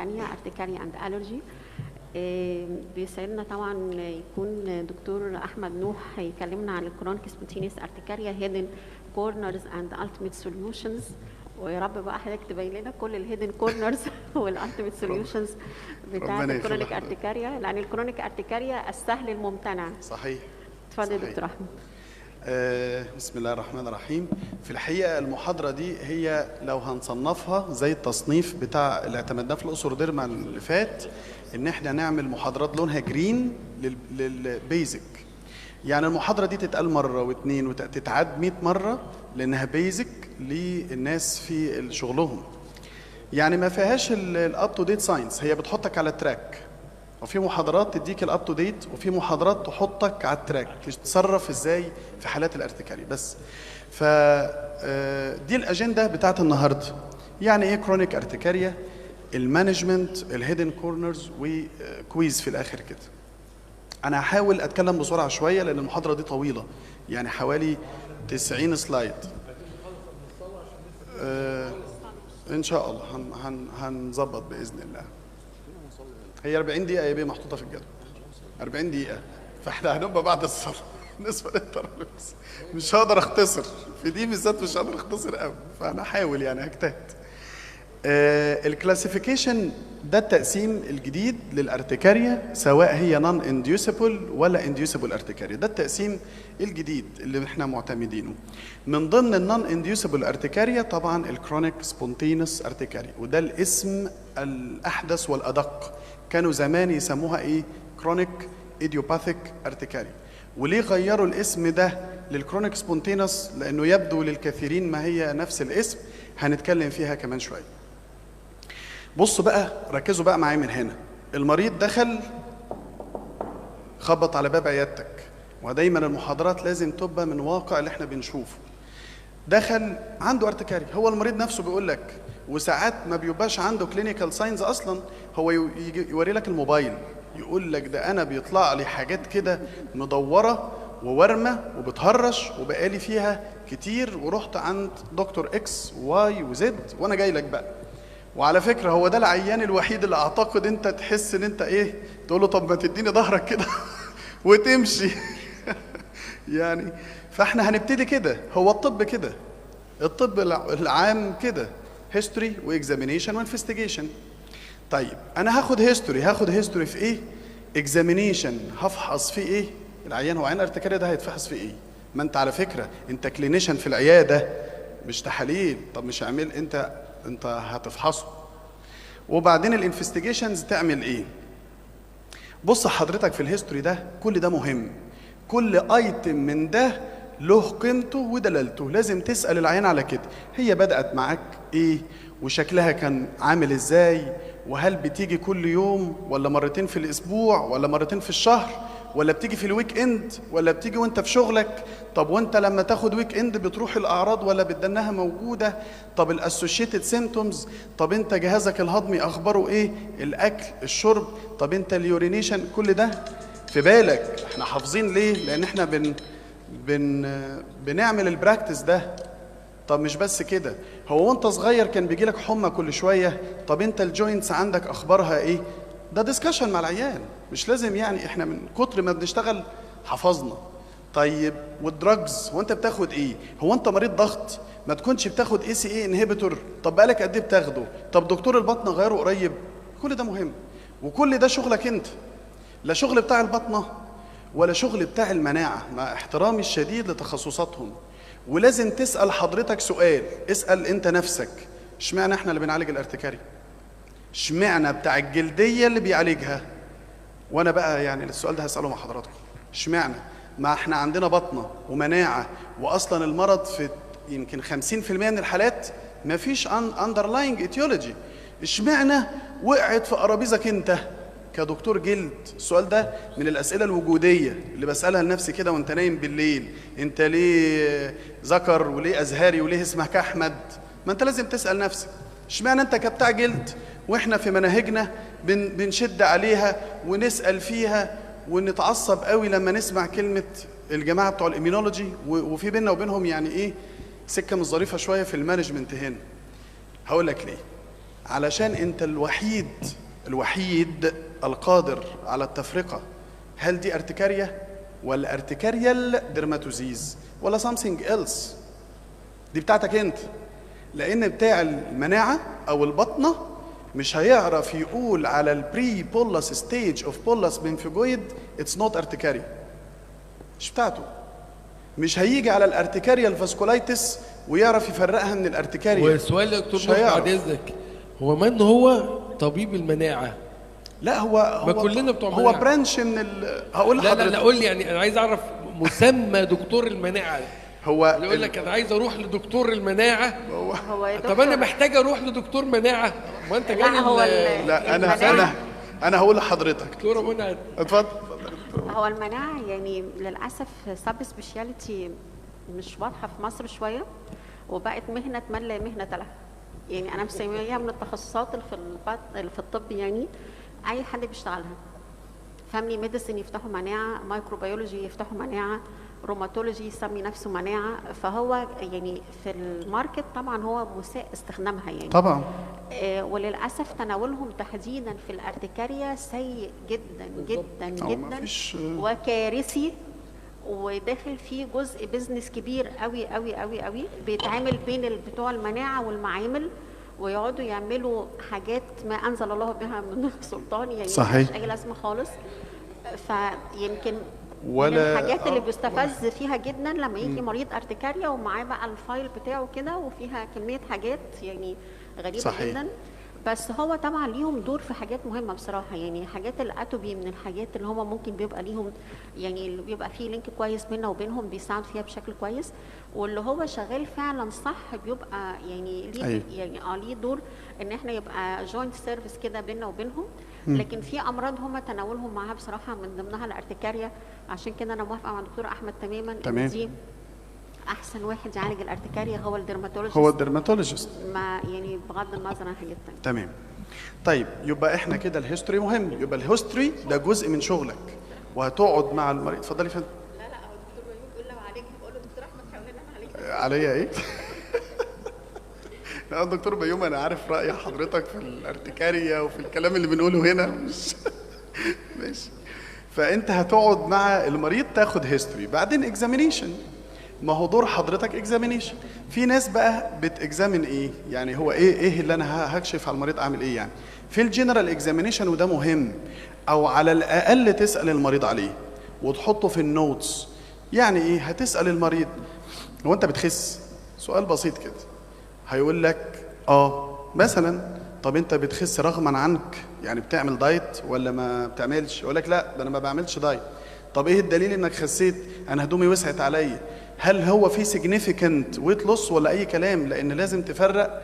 تانية ارتكاريا اند الرجي. بيسعدنا طبعا يكون دكتور احمد نوح هيكلمنا عن الكرونيك سبونتينيوس ارتكاريا هيدن كورنرز اند التيميت سوليوشنز. ويا رب بقى حضرتك تبين لنا كل الهيدن كورنرز والالتيميت سوليوشنز بتاعت الكرونيك ارتكاريا، لان الكرونيك ارتكاريا السهل الممتنع. صحيح. اتفضل دكتور احمد. بسم الله الرحمن الرحيم. في الحقيقه المحاضره دي هي لو هنصنفها زي التصنيف بتاع اللي اعتمدناه في الاقصر ديرما اللي فات، ان احنا نعمل محاضرات لونها جرين للبيزك. يعني المحاضره دي تتقال مره واثنين وتتعاد 100 مره لانها بيزك للناس في شغلهم. يعني ما فيهاش الاب تو ديت ساينس، هي بتحطك على التراك. وفي محاضرات تديك الاب تو ديت، وفي محاضرات تحطك على التراك تتصرف ازاي في حالات الارتكاري بس. دي الاجنده بتاعت النهارده. يعني ايه كرونيك ارتكاريا، المانجمنت، الهيدن كورنرز، وكويز في الاخر كده. انا هحاول اتكلم بسرعه شويه لان المحاضره دي طويله، يعني حوالي 90 سلايد. ان شاء الله هنظبط باذن الله. هي 40 دقيقه يا بيه محطوطه في الجدول، 40 دقيقه، فاحنا هنبقى بعد الصلاه. بالنسبه للترابيز مش هقدر اختصر في دي بالذات، مش هقدر اختصر قوي، فانا هحاول يعني هجتهد. الكلاسيفيكيشن ده التقسيم الجديد للارتكاريا، سواء هي نون انديوسبل ولا انديوسبل ارتكاريا. ده التقسيم الجديد اللي احنا معتمدينه. من ضمن النون انديوسبل ارتكاريا طبعا الكرونيك سبونتينوس ارتكاريا، وده الاسم الاحدث والادق. كانوا زمان يسموها ايه؟ كرونيك ايديوباثيك ارتكاريا. وليه غيروا الاسم ده للكرونيك سبونتينوس؟ لانه يبدو للكثيرين ما هي نفس الاسم. هنتكلم فيها كمان شويه. بصوا بقى، ركزوا بقى معايا من هنا. المريض دخل خبط على باب عيادتك، ودايما المحاضرات لازم تبقى من واقع اللي احنا بنشوفه. دخل عنده ارتكاري، هو المريض نفسه بيقول لك، وساعات ما بيبقاش عنده كلينيكال ساينز اصلا، هو يوري لك الموبايل يقول لك ده انا بيطلع لي حاجات كده مدوره وورمه وبتهرش وبقالي فيها كتير، ورحت عند دكتور اكس واي وزد وانا جاي لك بقى. وعلى فكره هو ده العيان الوحيد اللي اعتقد انت تحس ان انت ايه، تقول له طب ما تديني ظهرك كده وتمشي. يعني فاحنا هنبتدي كده. هو الطب كده، الطب العام كده، هيستوري واكزامينيشن وانفستيجيشن. طيب انا هاخد هيستوري في ايه؟ اكزامينيشن هفحص فيه ايه؟ العيان هو عيان ارتكاريا ده هيتفحص في ايه؟ ما انت على فكره انت كلينيشن في العياده مش تحاليل. طب مش هعمل انت هتفحصه. وبعدين الانفستيجيشنز تعمل ايه؟ بص حضرتك في الهيستوري ده كل ده مهم. كل ايتم من ده له قيمته ودلالته، لازم تسال العيان على كده. هي بدات معاك ايه؟ وشكلها كان عامل ازاي؟ وهل بتيجي كل يوم ولا مرتين في الاسبوع ولا مرتين في الشهر، ولا بتيجي في الويك اند، ولا بتيجي وانت في شغلك؟ طب وانت لما تاخد ويك اند بتروح الاعراض ولا بتدنها موجوده؟ طب الاسوشيتد سيمبتومز، طب انت جهازك الهضمي اخباره ايه؟ الاكل، الشرب، طب انت اليورينيشن، كل ده في بالك. احنا حافظين ليه؟ لان احنا بنعمل البراكتس ده. طب مش بس كده، هو وانت صغير كان بيجي لك حمى كل شويه، طب انت الجوينتس عندك اخبارها ايه؟ ده ديسكشن مع العيان، مش لازم يعني احنا من كتر ما بنشتغل حفظنا. طيب والدراجز، وانت بتاخد ايه؟ هو انت مريض ضغط ما تكونش بتاخد اي سي اي انهبيتور؟ طب بقالك قد ايه بتاخده؟ طب دكتور البطنه غيره قريب؟ كل ده مهم، وكل ده شغلك انت، لا شغل بتاع البطنه ولا شغل بتاع المناعه، مع احترامي الشديد لتخصصاتهم. ولازم تسال حضرتك سؤال، اسال انت نفسك، اشمعنى احنا اللي بنعالج الارتكاري؟ اشمعنى بتاع الجلديه اللي بيعالجها؟ وانا بقى يعني السؤال ده هساله مع حضراتكم، اشمعنى؟ ما احنا عندنا بطنه ومناعه، واصلا المرض في يمكن 50% من الحالات مفيش اندرلاينج ايتيولوجي. اشمعنى وقعت في قرابيزك انت كدكتور جلد؟ السؤال ده من الاسئله الوجوديه اللي بسالها لنفسي كده وانت نايم بالليل. انت ليه ذكر وليه ازهري وليه اسمك احمد؟ ما انت لازم تسال نفسك اشمعنى انت كبتاع جلد واحنا في مناهجنا بنشد عليها ونسال فيها ونتعصب قوي لما نسمع كلمه الجماعه بتوع الاميونولوجي، وفي بيننا وبينهم يعني ايه سكه مش ظريفه شويه في المانجمنت هنا. هقول لك ليه. علشان انت الوحيد القادر على التفرقة، هل دي ارتكاريا ولا ارتكاريال ديرماتوزيز ولا something else. دي بتاعتك انت، لان بتاع المناعة او البطنة مش هيعرف يقول على البري بولس ستيج اوف بولس بنفيجويد اتس نوت ارتكاريا، مش بتاعته. مش هيجي على الارتكاريال فاسكولايتس ويعرف يفرقها من الارتكاريا. والسؤال يا دكتور بعد اذنك، هو من هو طبيب المناعه؟ لا هو ما كلنا بتوع هو مناعة. برانش من هقول لحضرتك. لا قول لي، يعني انا عايز اعرف مسمى دكتور المناعه. هو اللي يقول لك انا عايز اروح لدكتور المناعه. هو يا طب انا دكتور، محتاج اروح لدكتور مناعه، ما انت جاي لا انا هقول لحضرتك. دكتوره منى اتفضل. هو المناعة يعني للأسف سب سبيشاليتي مش واضحة في مصر شوية، وبقت مهنة من لا مهنة لها. يعني أنا مسميها من التخصصات اللي في الطب، يعني أي حد بيشتغلها. فاميلي ميديسن يفتحوا مناعة، مايكروبيولوجي يفتحوا مناعة، روماتولوجي يسمي نفسه مناعة. فهو يعني في الماركت طبعا هو مساء استخدامها يعني طبعا. وللأسف تناولهم تحديدا في الارتكاريا سيء جدا جدا جدا وكارثي، وداخل فيه جزء بيزنس كبير قوي قوي قوي قوي بيتعامل بين بتوع المناعة والمعامل، ويقعدوا يعملوا حاجات ما أنزل الله بها من سلطان، يعني صحيح. مش أي لازمة خالص. فيمكن ولا من الحاجات اللي بيستفز فيها جدا لما يجي مريض ارتكاريا ومعاه بقى الفايل بتاعه كده وفيها كمية حاجات يعني غريبة صحيح. جدا. بس هو طبعا ليهم دور في حاجات مهمه بصراحه، يعني حاجات الاتوبي من الحاجات اللي هم ممكن بيبقى ليهم يعني اللي بيبقى فيه لينك كويس بيننا وبينهم بيساعد فيها بشكل كويس، واللي هو شغال فعلا صح بيبقى يعني ليه أيوة. يعني ليه دور ان احنا يبقى جوينت سيرفيس كده بيننا وبينهم. لكن في امراض هم تناولهم معاها بصراحه من ضمنها الارتكاريا، عشان كده انا موافقه مع الدكتور احمد تماما تمام. ان دي احسن واحد يعالج الارتكاريا هو الديرماتولوجيست. هو الدرماتولوجيست. ما يعني بغض النظر عن حاجات تانية. تمام. طيب يبقى احنا كده الهيستوري مهم، يبقى الهيستوري ده جزء من شغلك، وهتقعد مع المريض. اتفضلي يا فندم. لا هو الدكتور بيوم بيقول لو عليك بقول له دكتور احمد حاولنا عليك. عليا ايه؟ لا الدكتور بيوم انا عارف رأي حضرتك في الارتكاريا وفي الكلام اللي بنقوله هنا مش ماشي. فانت هتقعد مع المريض تاخد هيستوري، بعدين اكزامينيشن. ما هو دور حضرتك اكزامينيشن. في ناس بقى بتاكزامين ايه؟ يعني هو ايه اللي انا هكشف على المريض اعمل ايه يعني؟ في الجنرال اكزامينيشن، وده مهم، او على الاقل تسال المريض عليه وتحطه في النوتس. يعني ايه؟ هتسال المريض هو انت بتخس؟ سؤال بسيط كده. هيقول لك مثلا. طب انت بتخس رغما عنك؟ يعني بتعمل دايت ولا ما بتعملش؟ يقول لك لا ده انا ما بعملش دايت. طب ايه الدليل انك خسيت؟ انا هدومي وسعت عليا. هل هو في significant weight loss ولا اي كلام؟ لان لازم تفرق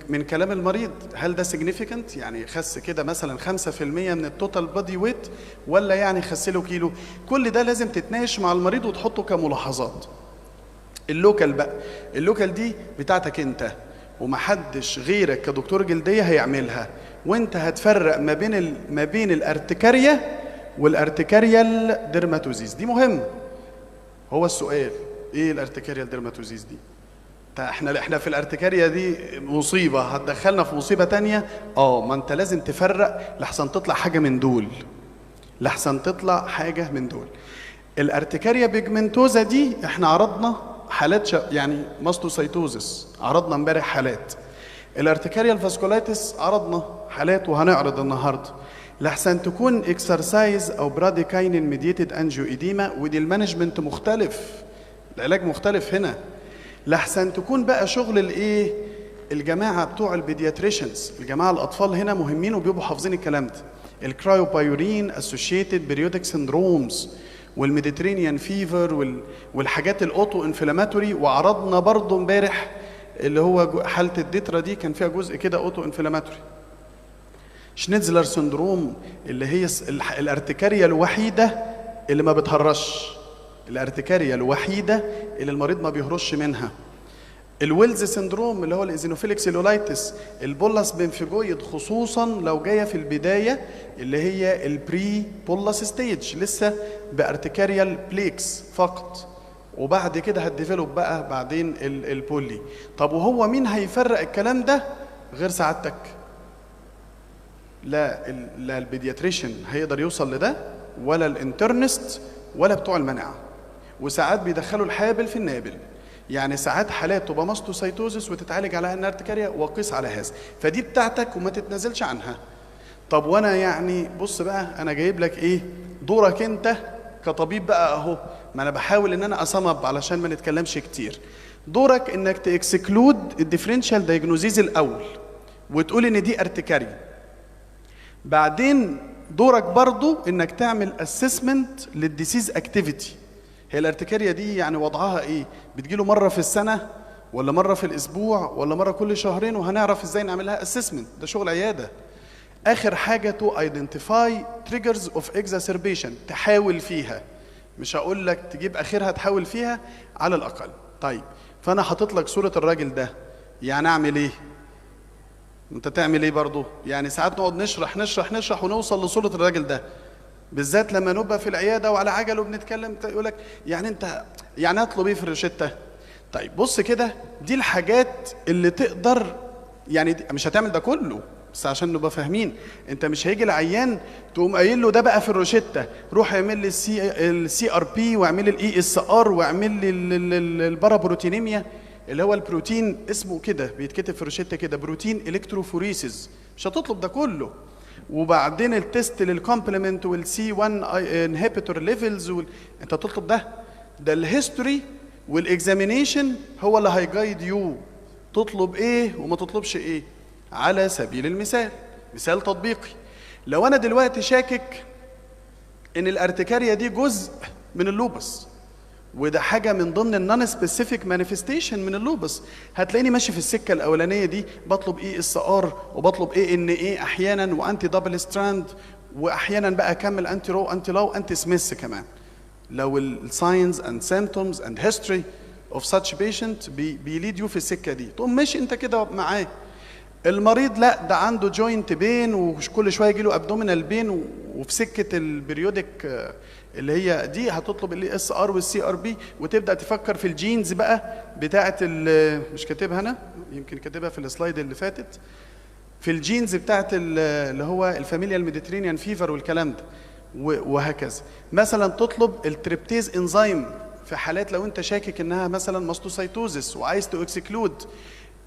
من كلام المريض. هل ده significant يعني خس كده مثلا 5% من التوتال بادي ويت، ولا يعني خس له كيلو؟ كل ده لازم تتناقش مع المريض وتحطه كملاحظات. اللوكال بقى، اللوكال دي بتاعتك انت ومحدش غيرك كدكتور جلديه هيعملها، وانت هتفرق ما بين الارتكاريا والارتكاريال ديرماتوزيز. دي مهم. هو السؤال ايه الارتكاريال ديرماتوزيز دي؟ احنا في الارتكاريا دي مصيبه هتدخلنا في مصيبه تانية. ما انت لازم تفرق لحسن تطلع حاجه من دول، الارتكاريا بيجمنتوزا دي احنا عرضنا حالات يعني ماستوسايتوزس، عرضنا امبارح حالات. الارتكاريال فاسكولايتس عرضنا حالات وهنعرض النهارده. لحسن تكون اكسرسايز او براديكاينين ميديتد انجيو ايديما، ودي المانجمنت مختلف، العلاج مختلف هنا. لحسن تكون بقى شغل الايه؟ الجماعه بتوع البيدياتريشنز، الجماعه الاطفال هنا مهمين وبيبقوا حافظين الكلام ده. الكرايوبايورين اسوشيتد بريودك سندرومز والميديترينيان فيفر والحاجات الاوتو انفلاماتوري. وعرضنا برضو امبارح اللي هو حاله الديترا دي كان فيها جزء كده اوتو انفلاماتوري. شنيتزلر سندروم اللي هي الارتكاريا الوحيده اللي ما بتهرش، الارتكاريا الوحيده اللي المريض ما بيهرش منها. الويلز سندروم اللي هو الايزينوفيليك سيلولايتس. البولس بنفيجويد خصوصا لو جايه في البدايه اللي هي البري بولس ستيج، لسه بارتكاريال بليكس فقط، وبعد كده هتديفلوب بقى بعدين البولي. طب وهو مين هيفرق الكلام ده غير سعادتك؟ لا البيدياتريشن هيقدر يوصل لده، ولا الانترنست، ولا بتوع المناعه. وساعات بيدخلوا الحابل في النابل، يعني ساعات حالات تبقى ماستوسايتوزس وتتعالج على انها ارتكاريا، وقيس على هذا. فدي بتاعتك وما تتنازلش عنها. طب وانا يعني بص بقى، انا جايب لك ايه دورك انت كطبيب بقى اهو، ما انا بحاول ان انا اصمب علشان ما نتكلمش كتير. دورك انك تاكسكلود الديفرنشال دايجنوزيز الاول وتقول ان دي ارتكاريا. بعدين دورك برضو انك تعمل اسسمنت للديسيز اكتيفيتي. هي الارتكاريا دي يعني وضعها ايه؟ بتجيله مره في السنه، ولا مره في الاسبوع، ولا مره كل شهرين؟ وهنعرف ازاي نعملها اسسمنت، ده شغل عياده. اخر حاجه تو ايدنتيفاي تريجرز اوف اكزاسربيشن، تحاول فيها، مش هقول لك تجيب اخرها، تحاول فيها على الاقل. طيب فانا حاطط لك صوره الراجل ده، يعني اعمل ايه؟ انت تعمل ايه برضه؟ يعني ساعات نقعد نشرح ونوصل لصوره الراجل ده، بالذات لما نبقى في العياده وعلى عجل وبنتكلم، يقول لك يعني انت يعني اطلب ايه في الروشته؟ طيب بص كده، دي الحاجات اللي تقدر، يعني مش هتعمل ده كله، بس عشان نبقى فاهمين، انت مش هيجي العيان تقوم قايل له ده بقى في الروشته روح اعمل لي السي ار بي، واعمل لي الاي اس ار، واعمل لي البارابروتينيميا، اللي هو البروتين اسمه كده بيتكتب في الروشته كده، بروتين الكتروفوريسيس. مش هتطلب ده كله. وبعدين التست للكومبلمنت والسي 1 انهبيتور ليفلز انت تطلب ده الهيستوري والاكزامينيشن هو اللي هيجايد يو تطلب ايه وما تطلبش ايه. على سبيل المثال، مثال تطبيقي، لو انا دلوقتي شاكك ان الارتكاريا دي جزء من اللوبس، وده حاجه من ضمن النون سبيسيفيك مانيفستيشن من اللوبس، هتلاقيني ماشي في السكه الاولانيه دي، بطلب اي اس ار وبطلب اي ان اي احيانا، وانتي دبل ستراند، واحيانا بقى اكمل انتي رو انتي لو انتي سميث كمان، لو الساينز اند سيمبتومز اند هيستوري اوف ساتش بيشنت بيليد يو في السكه دي، تقوم ماشي انت كده معاه. المريض لا، ده عنده جوينت بين وكل شويه يجي له ابدومينال بين، وفي سكه البريودك اللي هي دي هتطلب الاي اس ار والسي ار بي، وتبدا تفكر في الجينز بقى بتاعه، مش كاتبها انا، يمكن كاتبها في السلايد اللي فاتت، في الجينز بتاعه اللي هو الفاميليا الميديترينيان فيفر والكلام ده، وهكذا. مثلا تطلب التريبتيز انزيم في حالات لو انت شاكك انها مثلا ماستوسايتوزس وعايز تو اكسكلود.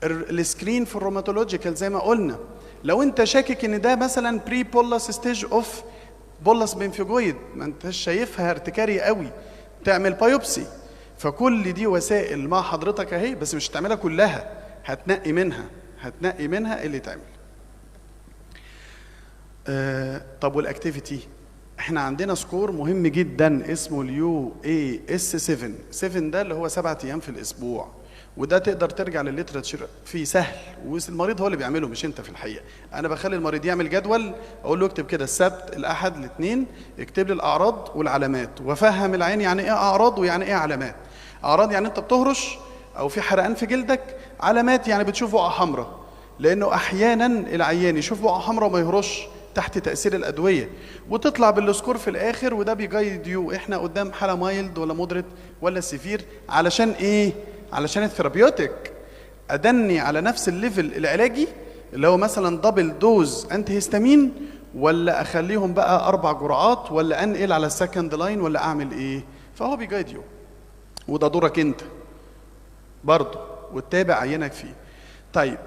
السكرين في الروماتولوجيكال زي ما قلنا، لو انت شاكك ان ده مثلا بري بولس ستيج اوف بولس بنفيجويد، ما انتش شايفها ارتكاري قوي، تعمل بايوبسي. فكل دي وسائل مع حضرتك اهي، بس مش هتعملها كلها، هتنقي منها اللي تعمل. طب والاكتيفيتي، احنا عندنا سكور مهم جدا اسمه اليو اي اس 7. 7 ده اللي هو 7 ايام في الاسبوع، وده تقدر ترجع للليتراتشر فيه سهل، والمريض هو اللي بيعمله مش انت في الحقيقه. انا بخلي المريض يعمل جدول، اقول له اكتب كده السبت الاحد الاثنين، اكتب لي الاعراض والعلامات، وافهم العين يعني ايه اعراض ويعني ايه علامات. اعراض يعني انت بتهرش او في حرقان في جلدك، علامات يعني بتشوف بقعه حمراء، لانه احيانا العيان يشوف بقعه حمراء وما يهرش تحت تاثير الادويه، وتطلع بالسكور في الاخر، وده بيجايد يو احنا قدام حاله مايلد ولا مودريت ولا سيفير. علشان ايه؟ علشان الثيرابيوتيك ادني على نفس الليفل العلاجي اللي هو مثلا دبل دوز انتي هيستامين، ولا اخليهم بقى 4 جرعات، ولا انقل على السكند لاين، ولا اعمل ايه. فهو بيجايد يو، وده دورك انت برضه، وتتابع عينك فيه. طيب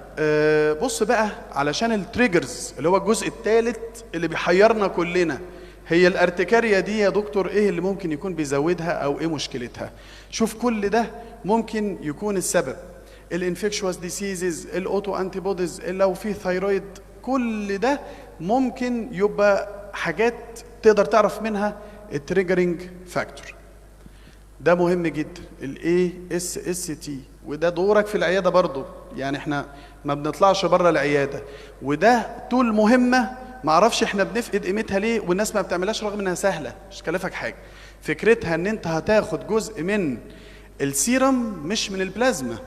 بص بقى، علشان التريجرز اللي هو الجزء الثالث اللي بيحيرنا كلنا، هي الارتكاريا دي يا دكتور ايه اللي ممكن يكون بيزودها او ايه مشكلتها؟ شوف كل ده ممكن يكون السبب، الانفكشوس ديسيزز، الاوتو انتي بوديز، لو في ثايرويد، كل ده ممكن يبقى حاجات تقدر تعرف منها التريجرنج فاكتور. ده مهم جدا الاي اس اس تي، وده دورك في العياده برضو، يعني احنا ما بنطلعش بره العياده، وده طول مهمه ما اعرفش احنا بنفقد قيمتها ليه، والناس ما بتعملهاش رغم انها سهله مش كلفك حاجه. فكرتها ان انت هتاخد جزء من السيرم مش من البلازما،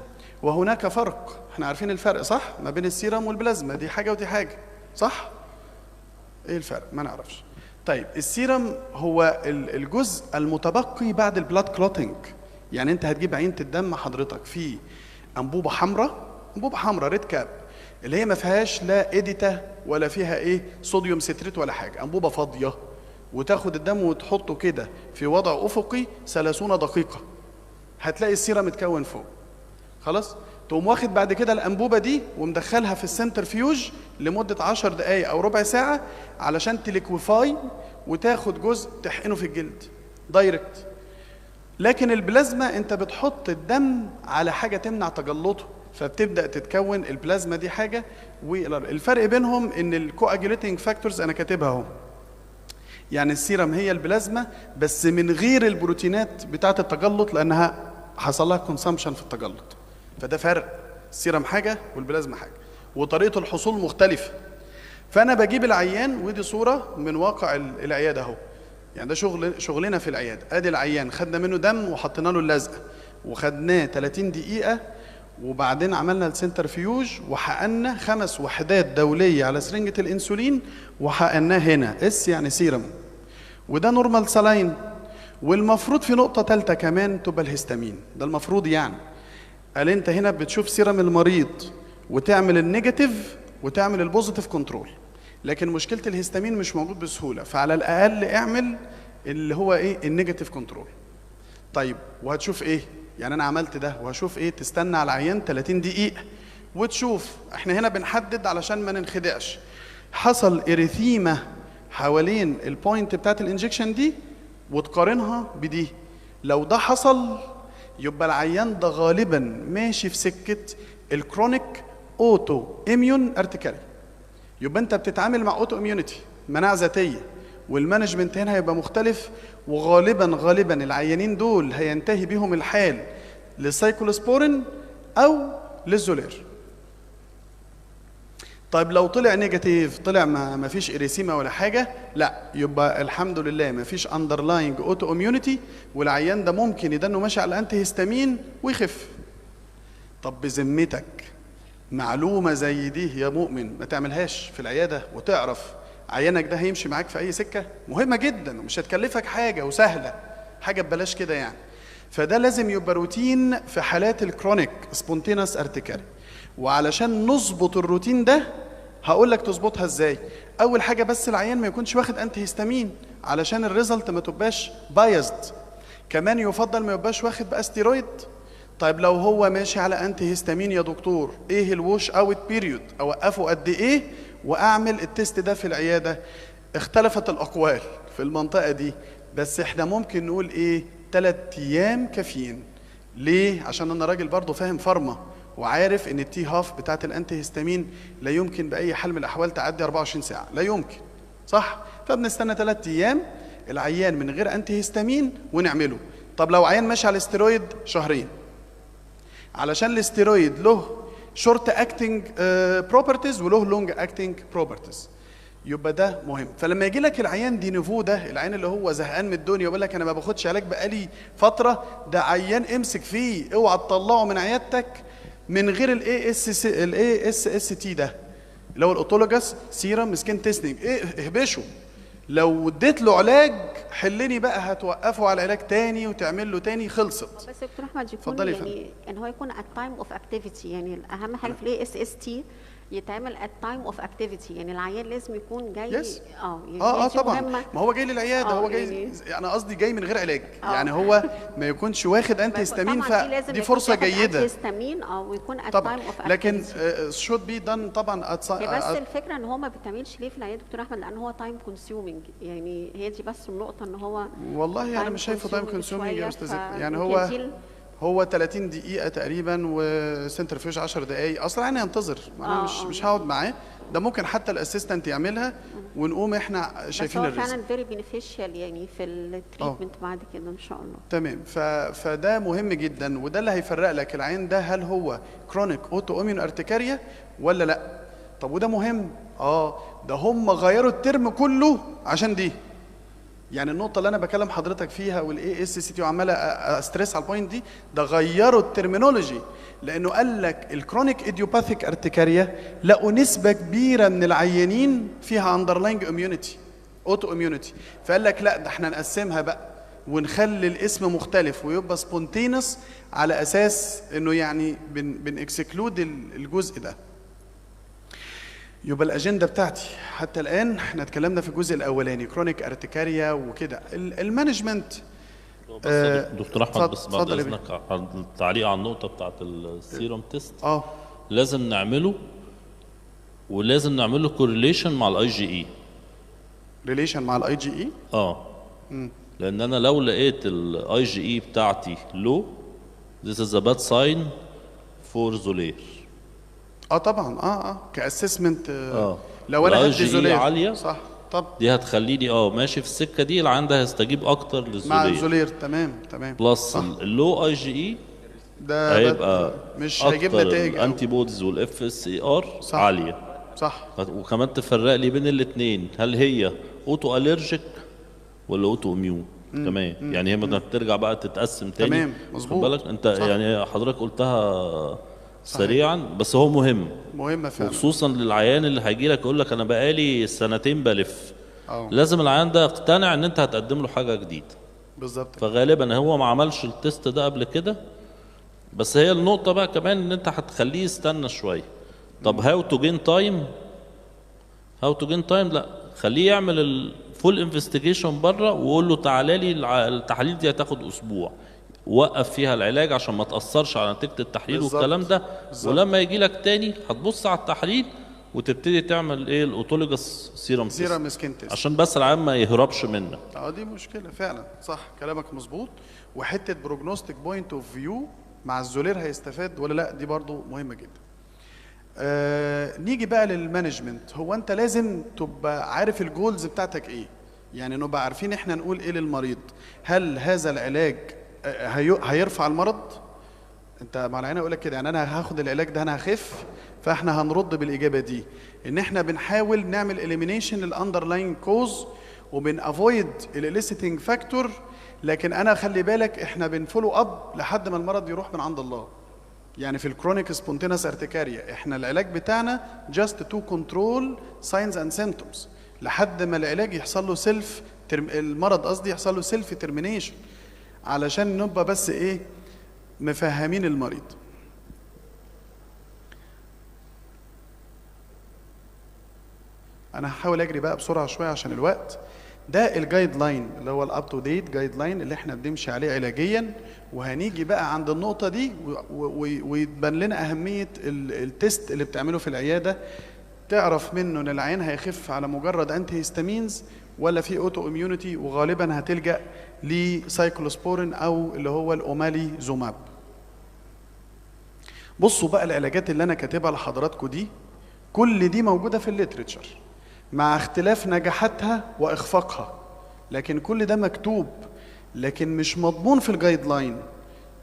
وهناك فرق، احنا عارفين الفرق صح ما بين السيرم والبلازما، دي حاجه ودي حاجه صح؟ ايه الفرق؟ ما نعرفش. طيب السيرم هو الجزء المتبقي بعد البلاد كلوتينج، يعني انت هتجيب عينه الدم حضرتك في انبوبه حمراء ريد كاب، اللي هي ما فيهاش لا اديتا ولا فيها ايه صوديوم ستريت ولا حاجه، انبوبه فاضيه، وتاخد الدم وتحطه كده في وضع افقي 30 دقيقه، هتلاقي السيرم متكون فوق. خلاص، تقوم واخد بعد كده الانبوبه دي ومدخلها في السنترفيوج لمده 10 دقائق او ربع ساعه علشان تليكويفاي وتاخد جزء تحقنه في الجلد دايركت. لكن البلازما انت بتحط الدم على حاجه تمنع تجلطه، فبتبدا تتكون البلازما دي حاجه، والفرق بينهم ان الكواجوليتنج فاكتورز انا كاتبها اهو. يعني السيرم هي البلازما بس من غير البروتينات بتاعه التجلط، لانها حصل لها كونسامشن في التجلط. فده فرق، السيرم حاجه والبلازما حاجه، وطريقه الحصول مختلفه. فانا بجيب العيان، ودي صوره من واقع العياده اهو، يعني ده شغلنا في العياده. ادي العيان خدنا منه دم وحطينا له اللزقه وخدناه 30 دقيقه، وبعدين عملنا السنترفيوج وحقنا 5 وحدات دوليه على سرنجه الانسولين وحقناه هنا اس يعني سيرم، وده نورمال سلاين. والمفروض في نقطه ثالثه كمان تبقى الهستامين، ده المفروض يعني قال انت هنا بتشوف سيرم المريض وتعمل النيجاتيف وتعمل البوزيتيف كنترول، لكن مشكله الهستامين مش موجود بسهوله، فعلى الاقل اعمل اللي هو ايه النيجاتيف كنترول. طيب وهتشوف ايه؟ يعني انا عملت ده وهشوف ايه؟ تستنى على العيان 30 دقيقه وتشوف. احنا هنا بنحدد علشان ما ننخدعش، حصل اريثيما حوالين البوينت بتاعت الانجكشن دي وتقارنها بدي. لو ده حصل يبقى العيان ده غالبا ماشي في سكه الكرونيك اوتو اميون ارتكاري. يبقى انت بتتعامل مع اوتو اميونيتي، مناعه ذاتيه، والمانجمنت هنا هيبقى مختلف، وغالبا العيانين دول هينتهي بيهم الحال للسايكلوسبورين او للزولير. طيب لو طلع نيجاتيف، طلع ما فيش اريسيما ولا حاجه، لا يبقى الحمد لله ما فيش اندرلاينج اوتو اميونيتي، والعيان ده ممكن يدنه ماشي على انتي هيستامين ويخف. طب بذمتك معلومه زي دي يا مؤمن ما تعملهاش في العياده وتعرف عيانك ده هيمشي معاك في اي سكه؟ مهمه جدا ومش هتكلفك حاجه وسهله، حاجه ببلاش كده يعني. فده لازم يبقى روتين في حالات الكرونيك سبونتينوس ارتكاري. وعلشان نظبط الروتين ده هقول لك تظبطها ازاي. اول حاجه بس العيان ما يكونش واخد انتي هيستامين علشان الريزلت ما تبقاش بايزد. كمان يفضل ما يبقاش واخد بقى ستيرويد. طيب لو هو ماشي على انتي هيستامين يا دكتور، ايه الوش اوت بيريود؟ اوقفه قد ايه واعمل التست ده في العياده؟ اختلفت الاقوال في المنطقه دي، بس احنا ممكن نقول ايه 3 ايام كافيين. ليه؟ عشان انا راجل برضه فاهم فارما وعارف ان التي هاف بتاعت الانتي هيستامين لا يمكن باي حال من الاحوال تعدي 24 ساعه، لا يمكن، صح؟ فبنستنى 3 ايام العيان من غير انتي هيستامين ونعمله. طب لو عيان ماشي على الاستيرويد 2 شهر، علشان الاستيرويد له شورت اكتنج بروبرتيز وله لونج اكتنج بروبرتيز، يبقى ده مهم. فلما يجي لك العيان دي نيفو، ده العيان اللي هو زهقان من الدنيا ويقول لك انا ما باخدش علاج بقالي فتره، ده عيان امسك فيه، اوعى تطلعه من عيادتك من غير الاي اس اس تي ده اللي هو الاوتولوجاس سيرم سكين تيستنج. ايه اهبشه، لو اديت له علاج حلني بقى هتوقفه على علاج تاني وتعمل له تاني، خلصت. بس دكتور احمد يكون يعني ان هو يكون at time of activity، يعني اهم حاجه في الاي اس اس تي يتعمل at time of activity، يعني العيان لازم يكون جاي يعني طبعا مهمة. ما هو جاي للعياده، هو جاي يعني قصدي جاي من غير علاج، يعني هو ما يكونش واخد انتي هيستامين، فدي فرصه جيده. انتي هيستامين ويكون at طبعا. time of activity، لكن should be done طبعا بس الفكره ان هو ما بيتعملش ليه في العياده دكتور احمد، لان هو تايم كونسيومينج، يعني هي دي بس النقطه ان هو والله انا مش شايفه تايم كونسيومينج يا استاذ، يعني هو 30 دقيقة تقريبا وسنترفيوج 10 دقايق، اصلا انا ينتظر، انا مش هقعد معاه، ده ممكن حتى الاسيستنت يعملها ونقوم احنا شايفين الريزلت. بس هو فعلا فيري بينيفيشال يعني في التريتمنت بعد كده ان شاء الله. تمام. فده مهم جدا، وده اللي هيفرق لك العين ده هل هو كرونيك اوتو اميون ارتكاريا ولا لا. طب وده مهم، ده هم غيروا الترم كله عشان دي، يعني النقطة اللي أنا بكلم حضرتك فيها والاي اس سي تي وعمال استريس على البوينت دي، ده غيروا الترمينولوجي، لأنه قال لك الكرونيك ايديوباثيك ارتكاريا لقوا نسبة كبيرة من العيانين فيها اندرلاينج اميونيتي اوتو اميونيتي، فقال لك لا ده احنا نقسمها بقى ونخلي الاسم مختلف ويبقى سبونتينس على أساس إنه يعني بنكسكلود الجزء ده. يبقى الاجنده بتاعتي حتى الان احنا اتكلمنا في الجزء الاولاني كرونيك ارتكاريا وكده. المانجمنت بس دكتور احمد، بس بعد اتفضل يا اذنك على التعليق على النقطه بتاعت السيروم تيست. اه لازم نعمله، ولازم نعمله كورليشن مع الاي جي اي. ريليشن مع الاي جي اي. لان انا لو لقيت الاي جي اي بتاعتي لو، this is a bad sign for زولير. طبعا كاسسمنت. لو ال انا هدي IgE زولير عالية، صح. طب دي هتخليني ماشي في السكه دي اللي عندها هيستجيب اكتر للزولير مع الزولير. تمام بلس اللو اي جي اي ده هيبقى مش هيجيب نتائج. الانتي بوديز والاف اس اي ار عاليه. صح. وكمان تفرق لي بين الاثنين، هل هي اوتو الرجيك ولا اوتو اميون كمان. يعني هي بترجع بقى تتقسم تاني. تمام مظبوط. بالك انت صح. يعني حضرتك قلتها سريعا، بس هو مهمه فعلا، وخصوصا للعيان اللي هيجي لك يقول لك انا بقالي سنتين بلف. لازم العيان ده يقتنع ان انت هتقدم له حاجه جديده. بالظبط. فغالبا هو ما عملش التست ده قبل كده، بس هي النقطه بقى كمان ان انت هتخليه يستنى شويه. طب هاو تو جين تايم لا، خليه يعمل الفول انفستيجيشن بره، وقول له تعالى لي التحاليل دي هتاخد اسبوع، وقف فيها العلاج عشان ما تاثرش على نتيجه التحليل والكلام ده. واللما يجي لك تاني هتبص على التحليل وتبتدي تعمل الاوتولوجس سيرم سكين تيست عشان بس العيان ما يهربش منك. دي مشكله فعلا. صح كلامك مظبوط. وحته بروجنوستيك بوينت اوف فيو مع الزولير هيستفاد ولا لا، دي برضو مهمه جدا. نيجي بقى للمانجمنت. هو انت لازم تبقى عارف الجولز بتاعتك ايه، يعني نبقى عارفين احنا نقول ايه للمريض. هل هذا العلاج هيرفع المرض؟ انت مع العين يقول لك كده، يعني انا هاخد العلاج ده انا هخف، فاحنا هنرد بالاجابه دي ان احنا بنحاول نعمل اليمينيشن للاندرلاين كوز وبنافويد الاليسيتنج فاكتور. لكن انا خلي بالك احنا بنفولو اب لحد ما المرض يروح من عند الله. يعني في الكرونيك سبونتينوس ارتكاريا احنا العلاج بتاعنا جاست تو كنترول ساينز اند سيمبتومز لحد ما العلاج يحصل له المرض قصدي يحصل له سيلف ترمينيشن، علشان نبقى بس ايه مفهمين المريض. انا هحاول اجري بقى بسرعه شويه عشان الوقت. ده الجايد لاين اللي هو الاب تو ديت جايد لاين اللي احنا بنمشي عليه علاجيا. وهنيجي بقى عند النقطه دي ويتبان لنا اهميه التست اللي بتعمله في العياده، تعرف منه ان العيان هيخف على مجرد انتي هيستامينز ولا في اوتو اميونيتي، وغالبا هتلجا لسايكلوسبورين او اللي هو الاومالي زوماب. بصوا بقى العلاجات اللي انا كاتبها لحضراتكم دي، كل دي موجوده في الليتريتشر مع اختلاف نجاحاتها واخفاقها، لكن كل ده مكتوب لكن مش مضمون في الجايد لاين.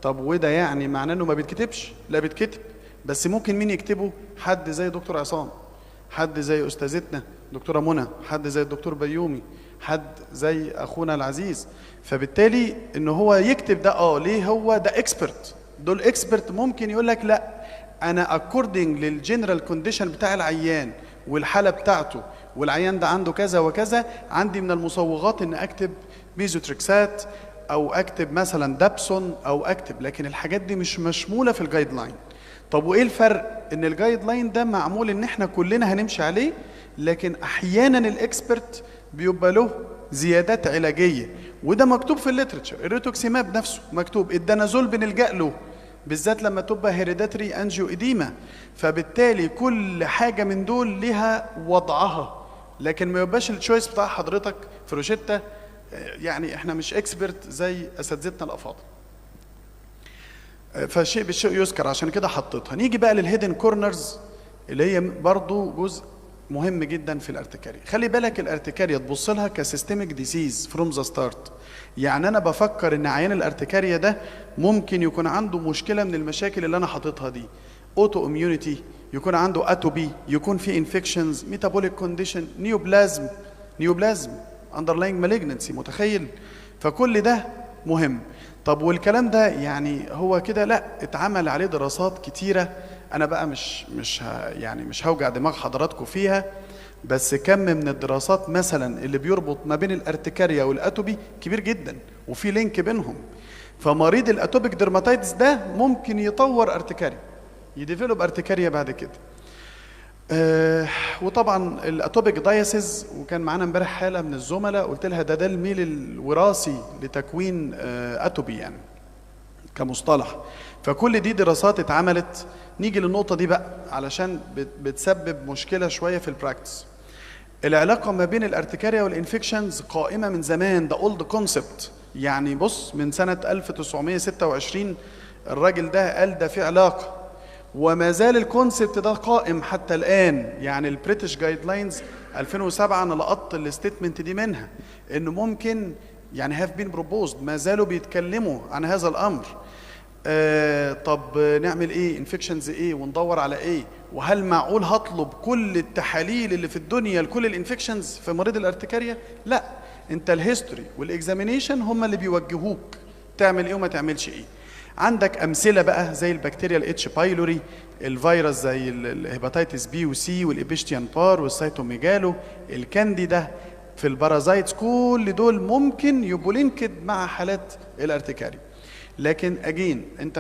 طب وده يعني معناه انه ما بيتكتبش؟ لا بيتكتب، بس ممكن مين يكتبه؟ حد زي دكتور عصام، حد زي استاذتنا دكتوره منى، حد زي الدكتور بيومي، حد زي اخونا العزيز. فبالتالي ان هو يكتب ده ليه؟ هو ده اكسبرت. دول اكسبرت ممكن يقول لك لا انا اكوردنج للجنرال كونديشن بتاع العيان والحاله بتاعته والعيان ده عنده كذا وكذا، عندي من المصوغات ان اكتب ميزوتريكسات او اكتب مثلا دابسون او اكتب، لكن الحاجات دي مش مشموله في الجايد لاين. طب وايه الفرق؟ ان الجايد لاين ده معمول ان احنا كلنا هنمشي عليه، لكن احيانا الاكسبرت بيبقى له زيادات علاجيه، وده مكتوب في الليترشر. الريتوكسيماب نفسه مكتوب، الدانازول بنلجأ له بالذات لما تبقى هيريداتري انجيو اديما. فبالتالي كل حاجه من دول لها وضعها، لكن ما يبقاش التشويس بتاع حضرتك في روشته. يعني احنا مش اكسبرت زي اساتذتنا الافاضل، فالشيء بالشيء يذكر، عشان كده حطيتها. نيجي بقى للهيدن كورنرز اللي هي برضو جزء مهم جدا في الارتكاريا. خلي بالك الارتكاريا تبص لها كسيستميك ديزيز فروم ذا ستارت. يعني انا بفكر ان عيان الارتكاريا ده ممكن يكون عنده مشكله من المشاكل اللي انا حاططها دي، اوتو اميونيتي، يكون عنده اتوبي، يكون في انفكشنز، ميتابوليك كونديشن، نيوبلازم اندرلاينج مالجنسي، متخيل؟ فكل ده مهم. طب والكلام ده يعني هو كده؟ لا، اتعمل عليه دراسات كتيره، انا بقى مش هوجع دماغ حضراتكم فيها، بس كم من الدراسات مثلا اللي بيربط ما بين الارتكاريا والاتوبي كبير جدا، وفي لينك بينهم. فمريض الاتوبيك ديرماتيتس ده ممكن يطور ارتكاريا، يديفلوب ارتكاريا بعد كده. وطبعا الاتوبيك دايسيز، وكان معانا امبارح حاله من الزملاء قلت لها ده الميل الوراثي لتكوين اتوبي يعني كمصطلح. فكل دي دراسات اتعملت. نيجي للنقطه دي بقى علشان بتسبب مشكله شويه في البراكتس. العلاقه ما بين الارتكاريا والانفكشنز قائمه من زمان، ده اولد كونسبت يعني. بص من سنه 1926 الراجل ده قال ده في علاقه، وما زال الكونسبت ده قائم حتى الآن. يعني البريتش جايد لاينز 2007 أنا لقطت الستيتمنت دي منها، إنه ممكن يعني هاف بين بروبوزد، ما زالوا بيتكلموا عن هذا الأمر. طب نعمل إيه؟ انفكشنز إيه؟ وندور على إيه؟ وهل معقول هطلب كل التحاليل اللي في الدنيا لكل الانفكشنز في مريض الارتكاريا؟ لا، أنت الهيستوري والإكزامينيشن هم اللي بيوجهوك تعمل إيه وما تعملش إيه. عندك امثله بقى زي البكتيريا الاتش بايلوري، الفيروس زي الهيباتيتس بي وسي والابيشتيان بار والسيتوميجالو، الكانديدا في البارازايتس، كل دول ممكن يبقوا لينكد مع حالات الارتكاري. لكن اجين انت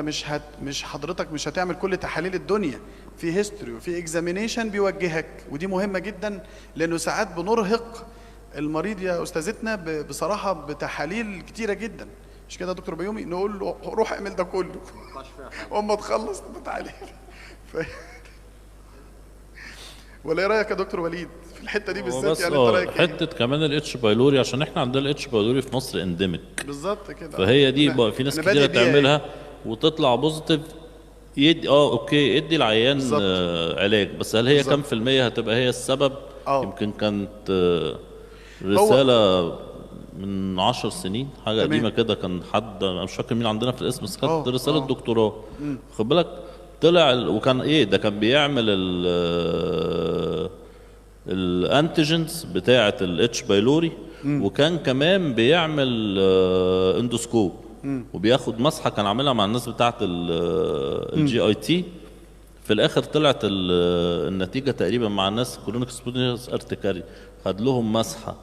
مش حضرتك مش هتعمل كل تحاليل الدنيا، في هيستوري وفي اكزامينيشن بيوجهك، ودي مهمه جدا لانه ساعات بنرهق المريض يا استاذتنا بصراحه بتحاليل كتيره جدا. مش كده يا دكتور بيومي؟ نقول له روح اعمل ده كله واما تخلص تعالى. ولا ايه رايك يا دكتور وليد في الحته دي بالذات؟ يعني انت رايك حته إيه؟ كمان الاتش بايلوري، عشان احنا عندنا الاتش بايلوري في مصر انديميك بالظبط كده. فهي دي بقى في ناس كتير تعملها وتطلع بوزيتيف، يدي اوكي ادي العيان علاج، بس هل هي كم في المية هتبقى هي السبب؟ يمكن كانت رساله من 10 سنين حاجه قديمه كده، كان حد مش فاكر مين عندنا في الاسم، بس كانت رساله دكتوراه. خد بالك طلع وكان ايه ده، كان بيعمل الانتيجنز بتاعه الاتش بايلوري، وكان كمان بيعمل اندوسكوب وبياخد مسحه، كان عاملها مع الناس بتاعه الجي اي تي. في الاخر طلعت النتيجه تقريبا مع الناس كرونيك سبونتينيوس ارتكاري، خد لهم مسحه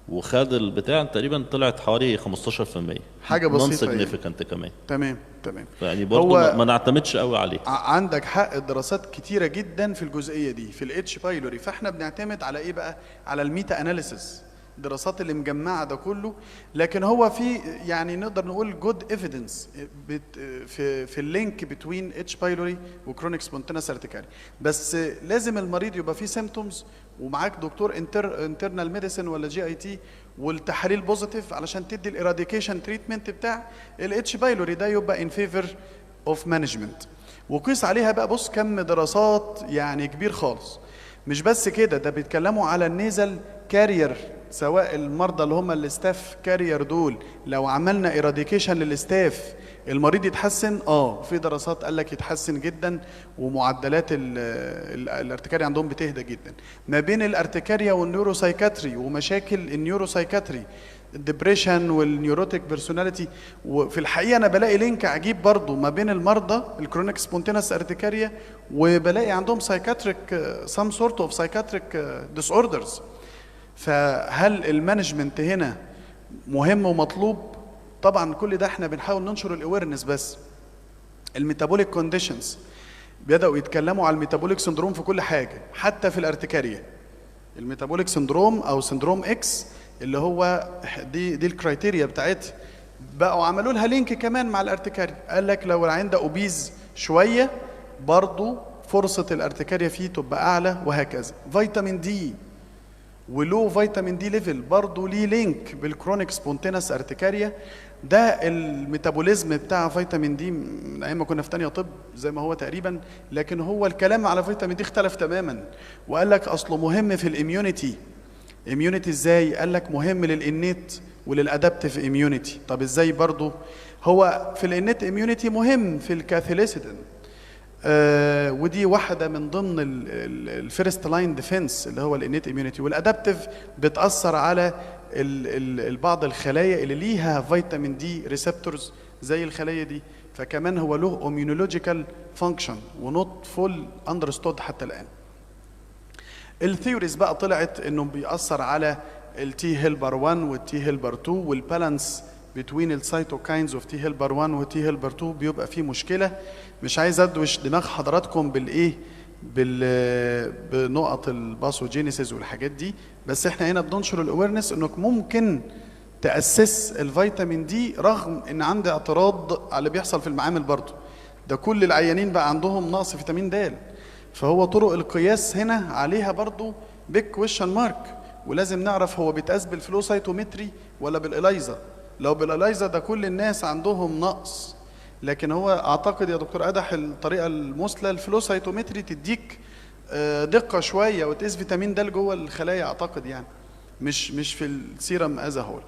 وخد البتاع تقريبا طلعت حوالي 15%، حاجه بسيطه نون سيجنيفيكانت كمان. تمام يعني برضه ما نعتمدش قوي عليه. عندك حق، الدراسات كتيره جدا في الجزئيه دي في الاتش بايلوري، فاحنا بنعتمد على ايه بقى؟ على الميتا اناليسيس، الدراسات اللي مجمعه ده كله. لكن هو في يعني نقدر نقول جود ايفيدنس في اللينك بتوين اتش بايلوري وكرونيك سبونتينوس ارتكاري، بس لازم المريض يبقى فيه سيمبتومز ومعاك دكتور انترنال ميديسن ولا جي اي تي والتحاليل بوزيتيف علشان تدي الاراديكيشن تريتمنت بتاع الاتش بايلوري ده، يبقى ان فيفر اوف مانجمنت. وقيس عليها بقى بص كم دراسات يعني كبير خالص. مش بس كده، ده بيتكلموا على النيزل كارير، سواء المرضى اللي هم الاستاف كارير دول لو عملنا ايراديكيشن للاستاف المريض يتحسن. في دراسات قال لك يتحسن جدا، ومعدلات الارتكاري عندهم بتهدى جدا. ما بين الارتكاريا والنيوروسايكاتري ومشاكل النيوروسايكاتري، الدبريشن والنيوروتيك بيرسوناليتي. وفي الحقيقه انا بلاقي لينك عجيب برضو ما بين المرضى الكرونيك سبونتينوس ارتكاريا وبلاقي عندهم سايكاتريك سام سورت اوف سايكاتريك ديس اوردرز. فهل المانجمنت هنا مهم ومطلوب؟ طبعا كل ده احنا بنحاول ننشر الاويرنس. بس الميتابوليك كونديشنز بداوا يتكلموا على الميتابوليك سندروم في كل حاجه، حتى في الارتكاريا. الميتابوليك سندروم او سندروم اكس اللي هو دي الكرايتيريا بتاعتها، بقوا عملوا لها لينك كمان مع الارتكاريا. قال لك لو عنده اوبيز شويه برضو فرصه الارتكاريا فيه تبقى اعلى، وهكذا. فيتامين دي ولو فيتامين دي ليفل برضه ليه لينك بالكرونيك سبونتينوس ارتكاريا. ده الميتابوليزم بتاع فيتامين دي من ايام ما كنا في تانية طب زي ما هو تقريبا، لكن هو الكلام على فيتامين دي اختلف تماما، وقال لك اصله مهم في الاميونيتي. اميونيتي ازاي؟ قال لك مهم للانيت وللادابتيف اميونيتي. طب ازاي؟ برضه هو في الانيت اميونيتي مهم في الكاثيليسيدين، ودي واحدة من ضمن الفيرست لاين ديفنس اللي هو الانيت اميونيتي. والادابتيف بتأثر على بعض الخلايا اللي ليها فيتامين دي ريسبتورز زي الخلايا دي، فكمان هو له immunological function ونوت فول اندرستود حتى الآن. الثيوريز بقى طلعت انه بيأثر على التي هيلبر 1 والتي هيلبر 2 والبالانس بين السيتوكاينز اوف تي هيلبر 1 وتي هيلبر 2 بيبقى فيه مشكله. مش عايز ادوش دماغ حضراتكم بالايه بنقط الباثوجينيسيس والحاجات دي، بس احنا هنا بننشر الاويرنس انك ممكن تاسس الفيتامين دي رغم ان عندي اعتراض على اللي بيحصل في المعامل برضه. ده كل العيانين بقى عندهم نقص فيتامين د، فهو طرق القياس هنا عليها برضه بيج كويشن مارك، ولازم نعرف هو بيتقاس بالفلو سايتومتري ولا بالإلايزا. لو بالإلايزا ده كل الناس عندهم نقص، لكن هو اعتقد يا دكتور قدح الطريقه المثلى الفلو سايتومتري تديك دقه شويه وتقيس فيتامين د جوه الخلايا اعتقد، يعني مش في السيرم از هول.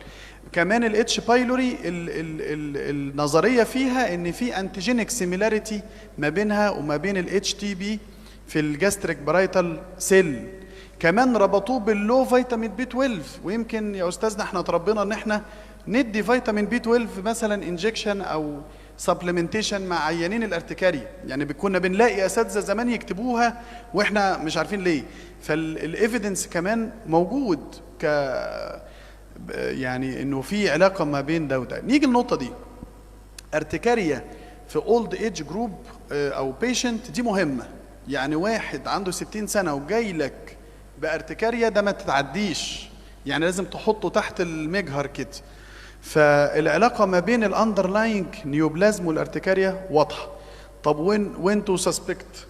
كمان الاتش بايلوري النظريه فيها ان في انتيجينيك سيميلاريتي ما بينها وما بين الاتش تي بي في الجاستريك برايتال سيل. كمان ربطوه باللو فيتامين بي 12، ويمكن يا استاذنا احنا اتربينا ان احنا ندي فيتامين بي 12 مثلا انجكشن او سبلمنتيشن مع عيانين الارتكارية، يعني كنا بنلاقي اساتذه زمان يكتبوها واحنا مش عارفين ليه. فالايفيدنس كمان موجود يعني انه في علاقه ما بين ده وده. نيجي النقطه دي، ارتكارية في اولد ايج جروب او بيشنت دي مهمه. يعني واحد عنده 60 سنه وجاي لك بارتكارية ده ما تتعديش، يعني لازم تحطه تحت المجهر كده. فالعلاقه ما بين الاندرلاينج نيوبلازم والارتكاريا واضحه. طب وين تو سسبكت؟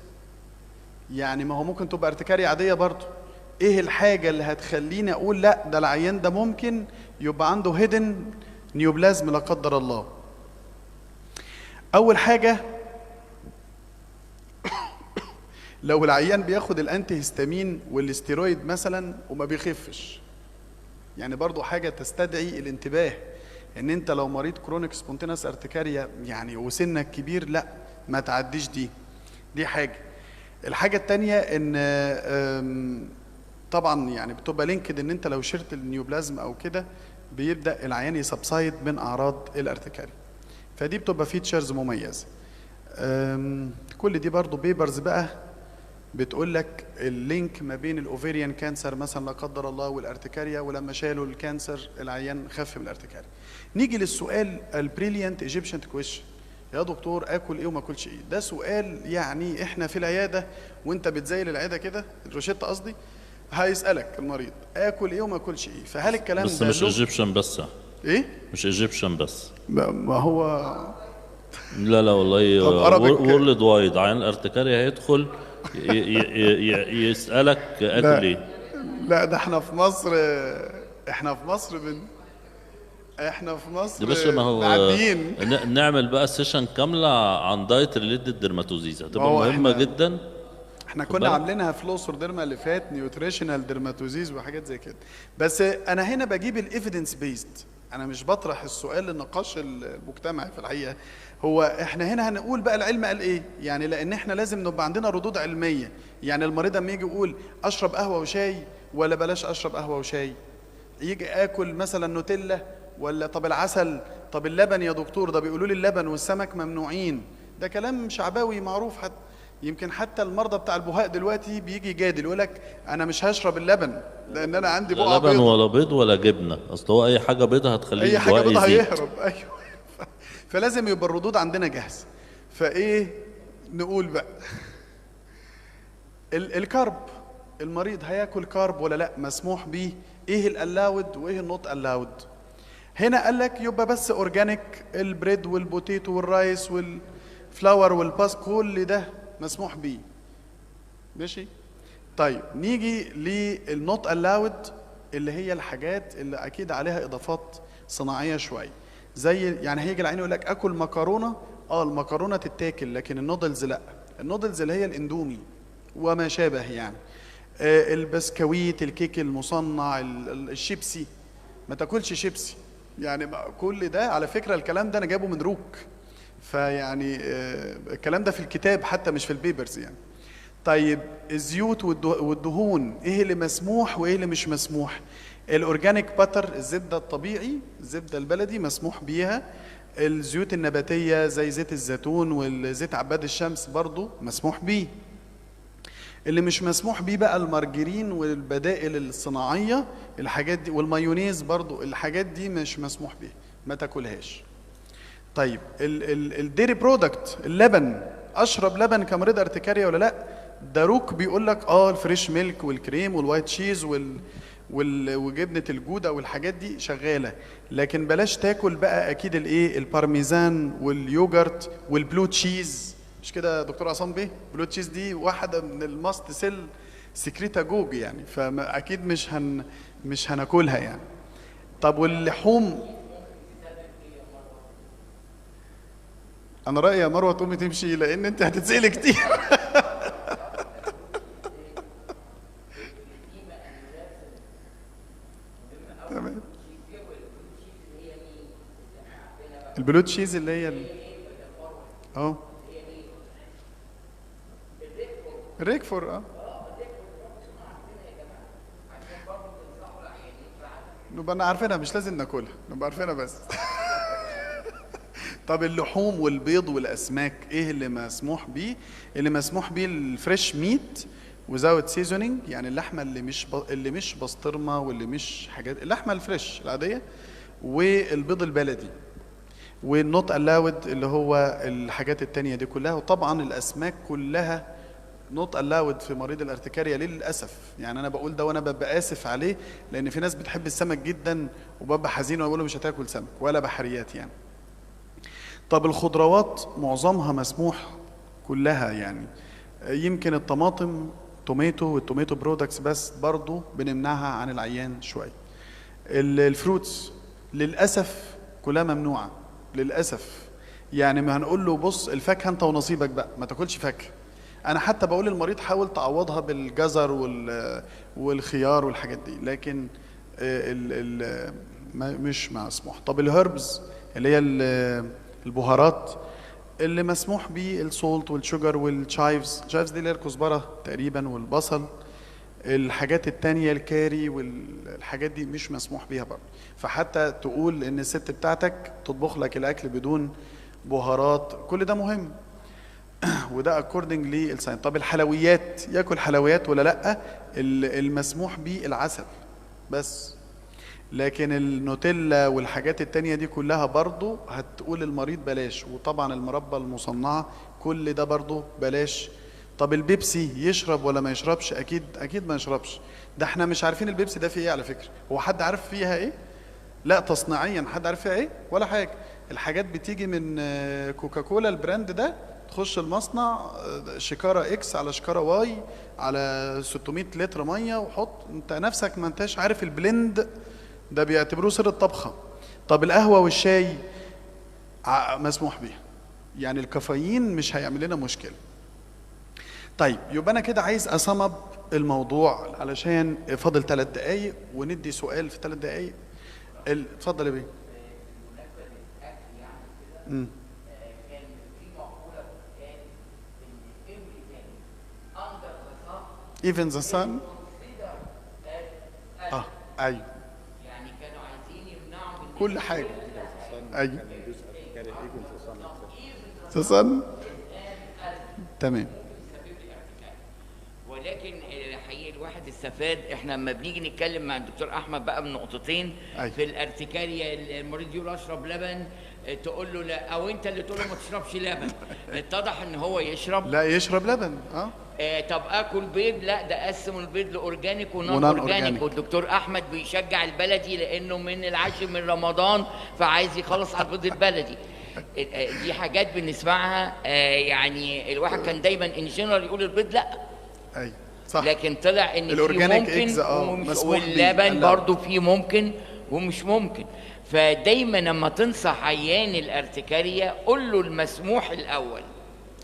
يعني ما هو ممكن تبقى ارتكاريا عاديه برضه. ايه الحاجه اللي هتخليني اقول لا ده العيان ده ممكن يبقى عنده هيدن نيوبلازم لا قدر الله؟ اول حاجه لو العيان بياخد الانتي هيستامين والاستيرويد مثلا وما بيخفش، يعني برضو حاجه تستدعي الانتباه ان انت لو مريض كرونيك سبونتينس ارتكاريا يعني وسنك كبير لا ما تعديش دي حاجه. الحاجه الثانيه ان طبعا يعني بتبقى لينكد ان انت لو شرت النيوبلازم او كده بيبدا العيان يسبسايد من اعراض الارتكاريا، فدي بتبقى فيتشرز مميزه. كل دي برضو بيبرز بقى بتقول لك اللينك ما بين الاوفيريان كانسر مثلا لا قدر الله والارتكاريا، ولما شالوا الكانسر العيان خف من الارتكاريا. نيجي للسؤال البريليانت ايجيبشن كويشن، يا دكتور اكل ايه وما اكلش ايه؟ ده سؤال يعني احنا في العياده وانت بتزايل العياده كده الروشته قصدي هيسالك المريض اكل ايه وما اكلش ايه، فهل الكلام بس ده مش ايجيبشن بس ايه؟ مش ايجيبشن بس، ما هو لا والله طب وورلد وايد عين الارتكاريا هيدخل يسألك اكل ايه؟ لا ده احنا في مصر يا باشا ما هو معديين. نعمل بقى سيشن كامله عن دايت ريليتد ديرماتوزيز هتبقى مهمه جدا. احنا كنا عاملينها في الاقصر ديرما اللي فات نيوتريشنال ديرماتوزيز وحاجات زي كده، بس انا هنا بجيب الايفيدنس بيزد، انا مش بطرح السؤال للنقاش المجتمعي في الحقيقه. هو احنا هنا هنقول بقى العلم قال ايه، يعني لان احنا لازم نبقى عندنا ردود علميه. يعني المريض اما يجي يقول اشرب قهوه وشاي ولا بلاش اشرب قهوه وشاي، يجي اكل مثلا نوتيلا ولا طب العسل، طب اللبن يا دكتور ده بيقولوا لي اللبن والسمك ممنوعين، ده كلام شعبوي معروف. حتى يمكن حتى المرضى بتاع البهاء دلوقتي بيجي يجادل يقول لك انا مش هشرب اللبن لان انا عندي بقعه بيض، لبن ولا بيض ولا جبنه، اصل هو اي حاجه بيضه هتخليه اي حاجه بيضه هيهرب. ايوه فلازم يبقى الردود عندنا جاهزه. فايه نقول بقى الكارب، المريض هياكل كارب ولا لا، مسموح بيه، ايه الالاود وايه النوت الاود. هنا قال لك يبقى بس اورجانيك، البريد والبوتيتو والرايس والفلاور والباس كل ده مسموح بيه، ماشي. طيب نيجي للنوت الاود اللي هي الحاجات اللي اكيد عليها اضافات صناعيه شويه، زي يعني هيجي العين يقول لك اكل مكرونه، المكرونه تتاكل لكن النودلز لا، النودلز اللي هي الاندومي وما شابه، يعني البسكويت، الكيك المصنع، الشيبسي، ما تاكلش شيبسي. يعني كل ده على فكره الكلام ده انا جايبه من روك، فيعني الكلام ده في الكتاب حتى مش في البيبرز يعني. طيب الزيوت والدهون ايه اللي مسموح وايه اللي مش مسموح؟ الاورجانيك باتر، الزبده الطبيعي، الزبده البلدي مسموح بيها. الزيوت النباتيه زي زيت الزيتون والزيت عباد الشمس برضو مسموح بيه. اللي مش مسموح بيه بقى المارجرين والبدائل الصناعيه، الحاجات دي، والمايونيز برضو، الحاجات دي مش مسموح بيها، ما تاكلهاش. طيب الديري برودكت، اللبن، اشرب لبن كمريض ارتكاريا ولا لا؟ داروك بيقول لك الفريش ميلك والكريم والوايت تشيز وجبنه الجوده والحاجات دي شغاله، لكن بلاش تاكل بقى اكيد الايه البارميزان واليوجرت والبلو تشيز. مش كده يا دكتور عصام بيه؟ بلو تشيز دي واحده من الماست سيل سكريتاجوج يعني، فاكيد مش هناكلها يعني. طب واللحوم، انا رايي يا مروه تقومي تمشي لان انت هتتسالي كتير. تمام. البلو تشيز اللي هي الريكفور نبقى عارفينها، مش لازم ناكلها، نبقى عارفينها بس. طب اللحوم والبيض والاسماك ايه اللي مسموح بيه؟ اللي مسموح بيه الفريش ميت وزاوت سيزونينج، يعني اللحمه اللي مش بسطرمه واللي مش حاجات، اللحمه الفريش العاديه، والبيض البلدي، والنوت الاود اللي هو الحاجات التانية دي كلها. وطبعا الاسماك كلها نوت الاود في مريض الارتكاريا للاسف. يعني انا بقول ده وانا ببقى اسف عليه، لان في ناس بتحب السمك جدا وببقى حزين واقول له مش هتاكل سمك ولا بحريات يعني. طب الخضروات معظمها مسموح كلها يعني، يمكن الطماطم توميتو والتوميتو برودكتس بس برضو بنمنعها عن العيان شويه. الفروتس للاسف كلها ممنوعه للاسف. يعني ما هنقول له بص الفاكهه انت ونصيبك بقى، ما تاكلش فاكهه. انا حتى بقول للمريض حاول تعوضها بالجزر والخيار والحاجات دي، لكن مش مسموح. طب الهربز اللي هي البهارات اللي مسموح بيه السولت والشوجر والشايفز، الشايفز دي اللي هي الكزبره تقريبا والبصل. الحاجات التانية الكاري والحاجات دي مش مسموح بيها برضه. فحتى تقول ان الست بتاعتك تطبخ لك الاكل بدون بهارات، كل ده مهم. وده اكوردنج للساين. طب الحلويات، ياكل حلويات ولا لا؟ المسموح بيه العسل بس، لكن النوتيلا والحاجات التانية دي كلها برضو هتقول المريض بلاش. وطبعا المربى المصنعة كل ده برضو بلاش. طب البيبسي يشرب ولا ما يشربش؟ اكيد ما يشربش. ده احنا مش عارفين البيبسي ده فيه ايه على فكرة. هو حد عارف فيها ايه؟ لا تصنيعيا حد عارف فيها ايه؟ ولا حاجة. الحاجات بتيجي من كوكاكولا البراند ده، تخش المصنع شكارة اكس على شكارة واي على 600 لتر مية وحط، انت نفسك ما انتش عارف البلند ده، بيعتبروه سر الطبخة. طب القهوة والشاي مسموح بيها، يعني الكافيين مش هيعمل لنا مشكلة. طيب يبقى أنا كده عايز أصمب الموضوع علشان فاضل 3 دقايق وندي سؤال في 3 دقايق. اتفضل يا بيه. Even the sun. أيوه. كل حاجة. أيوه. تصن. تمام. ولكن حقيقي الواحد استفاد. احنا لما بنيجي نتكلم مع الدكتور احمد بقى بنقطتين في الارتكاريا، المريض يقول اشرب لبن، تقول له لا، او انت اللي تقول له ما تشربش لبن. اتضح ان هو يشرب، لا يشرب لبن. طب اكل بيض، لا ده قسم البيض لاورجانيك ونون اورجانيك. والدكتور احمد بيشجع البلدي لانه من العاشر من رمضان فعايز يخلص على البيض البلدي. دي حاجات بنسمعها. يعني الواحد كان دايما ان جنرال يقول البيض لا، ايوه صح، لكن طلع ان في ممكن واللبن برضه فيه ممكن ومش ممكن. فدايما لما تنصح عيان الارتكاريا قول له المسموح الاول،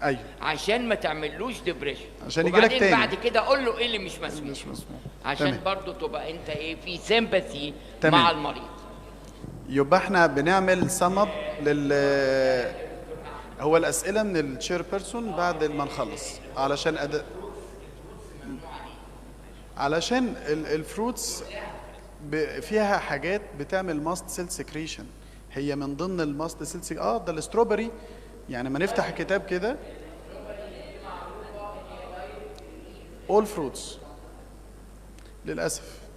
ايوه، عشان ما تعملوش ديبريشن، عشان يجي لك تاني بعد كده قول له ايه اللي مش مسموح، عشان برضه تبقى انت ايه في سيمباثي مع المريض. يبقى احنا بنعمل سم اب هو الاسئله من التشير بيرسون بعد ما نخلص، علشان الفروتس فيها حاجات بتعمل ماست سيل سكريشن. هي من ضمن الماست سيل ده الاستروبري. يعني ما نفتح الكتاب كده all fruits،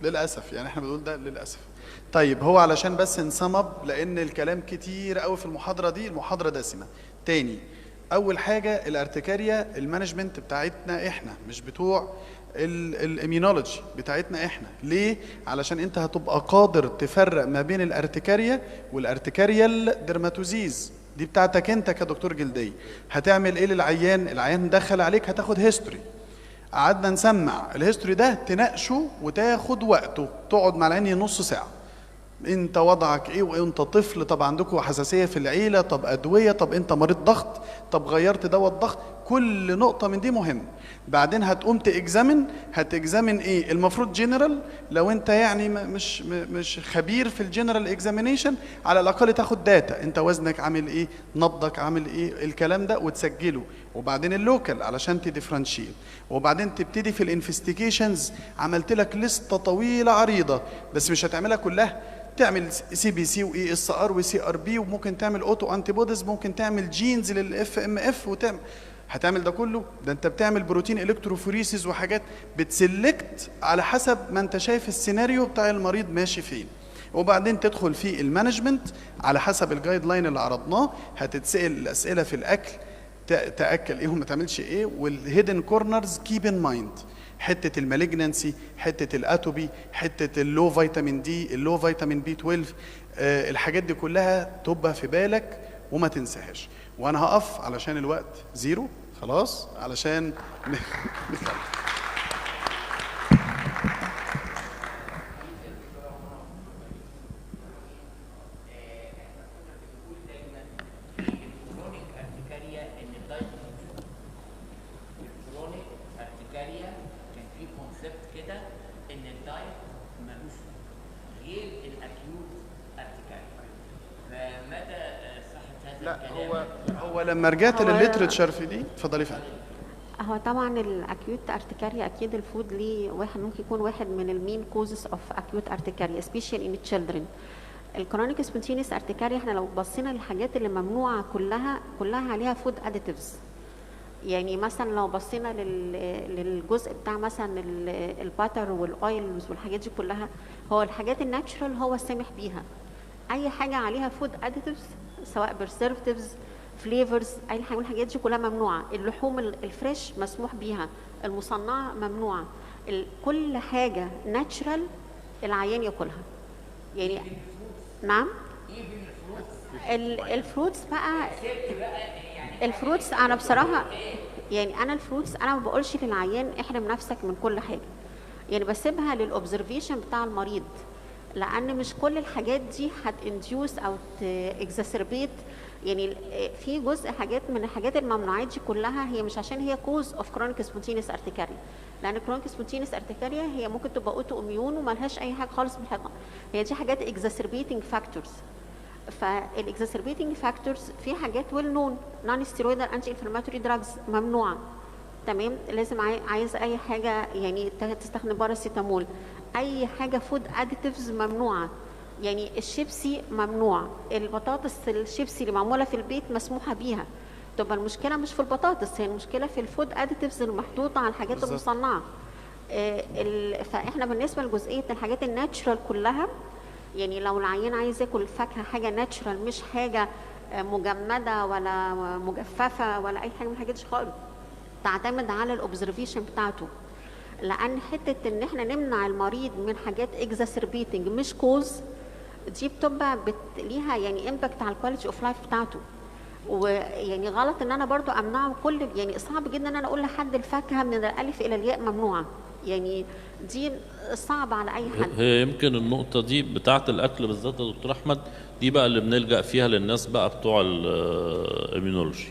للاسف يعني احنا بنقول ده للاسف. طيب هو علشان بس نصمب، لان الكلام كتير قوي في المحاضره دي، المحاضره دسمه. تاني اول حاجه الارتكاريا المانجمنت بتاعتنا احنا، مش بتوع الاميونولوجي بتاعتنا احنا. ليه؟ علشان انت هتبقى قادر تفرق ما بين الارتكاريا والارتكاريال ديرماتوزيز، دي بتاعتك انت كدكتور جلديه. هتعمل ايه للعيان؟ العيان دخل عليك هتاخد هيستوري، قعدنا نسمع الهيستوري ده، تناقشه وتاخد وقته، تقعد مع العيان نص ساعه. انت وضعك ايه وانت طفل؟ طب عندكم حساسيه في العيله؟ طب ادويه؟ طب انت مريض ضغط؟ طب غيرت دواء الضغط؟ كل نقطه من دي مهم. بعدين هتقوم هتجزامن ايه؟ المفروض جنرال، لو انت يعني مش خبير في الجنرال اكزامينيشن، على الاقل تاخد داتا، انت وزنك عامل ايه، نبضك عامل ايه، الكلام ده وتسجله. وبعدين اللوكال علشان تديفرنشيت. وبعدين تبتدي في الانفستيجيشنز، عملت لك لسته طويله عريضه، بس مش هتعملها كلها. تعمل سي بي سي واي اس ار وسي ار بي، وممكن تعمل اوتو انتي بوديز، ممكن تعمل جينز للاف ام اف، هتعمل ده كله. ده انت بتعمل بروتين الكتروفوريسيس وحاجات، بتسلكت على حسب ما انت شايف السيناريو بتاع المريض ماشي فين. وبعدين تدخل في المانجمنت على حسب الجايد لاين اللي عرضناه. هتتسال الاسئله في الاكل، تاكل ايه وما تعملش ايه. والهيدن كورنرز كيب ان مايند، حته المالجنانسي، حته الاتوبي، حته اللو فيتامين دي، اللو فيتامين بي 12، الحاجات دي كلها تبقى في بالك وما تنساهاش. وانا هقف علشان الوقت زيرو خلاص، علشان نكمل. لا هو لما رجعت للليترشر في دي، اتفضلي فندم. هو طبعا الاكيوت ارتكاريا اكيد الفود ليه واحد ممكن يكون واحد من المين كوزز اوف اكيوت ارتكاريا سبيشال ان تشيلدرن. الكرونيك سبونتينيوس ارتكاريا احنا لو بصينا للحاجات اللي ممنوعه كلها عليها فود اديتيفز. يعني مثلا لو بصينا للجزء بتاع مثلا الباتر والاويلز والحاجات دي كلها، هو الحاجات الناتشرال هو سامح بيها. اي حاجه عليها فود اديتيفز سواء برسيرفتيفز فليفرز، اي حاجه من الحاجات دي كلها ممنوعه. اللحوم الفريش مسموح بيها، المصنعه ممنوعه. كل حاجه ناتشرال العيان ياكلها. يعني نعم الفروتس بقى، الفروتس انا بصراحه يعني انا الفروتس انا ما بقولش للعيان احرم نفسك من كل حاجه، يعني بسيبها للاوبزرفيشن بتاع المريض، لان مش كل الحاجات دي هتانديوس او تاكزاسربيت. يعني في جزء حاجات من الحاجات الممنوعات دي كلها هي مش عشان هي كوز اوف كرونيك سبونتينيوس ارتكاريا، لان كرونيك سبونتينيوس ارتكاريا هي ممكن تبقى اوتو اميون وما لهاش اي حاجه خالص بالحاجه، هي دي حاجات اكزاسربيتنج فاكتورز. فالاكزاسربيتنج فاكتورز في حاجات ويل نون، نون ستيرويدال انتي انفلاماتوري دراجز ممنوعه، تمام. لازم عايز اي حاجه يعني تستخدم باراسيتامول، اي حاجه فود اديتيفز ممنوعه. يعني الشيبسي ممنوع، البطاطس الشيبسي اللي معموله في البيت مسموحه بيها. تبقى المشكله مش في البطاطس، هي المشكله في الفود اديتيفز المحطوطه على الحاجات المصنعه. فاحنا بالنسبه لجزئيه الحاجات الناتشرال كلها، يعني لو العيان عايز ياكل فاكهه حاجه ناتشرال مش حاجه مجمده ولا مجففه ولا اي حاجه من الحاجات دي خالص، تعتمد على الاوبزرفيشن بتاعته. لان حته ان احنا نمنع المريض من حاجات اكزاسربيتنج مش كوز، دي بتبقى ليها يعني امباكت على الكواليتي اوف لايف بتاعته. ويعني غلط ان انا برضو امنعه كل، يعني صعب جدا ان انا اقول لحد الفاكهه من الالف الى الياء ممنوعه، يعني دي صعبه على اي حد. هي يمكن النقطه دي بتاعه الاكل بالذات يا دكتور احمد، دي بقى اللي بنلجا فيها للناس بقى بتوع الاميونولوجي.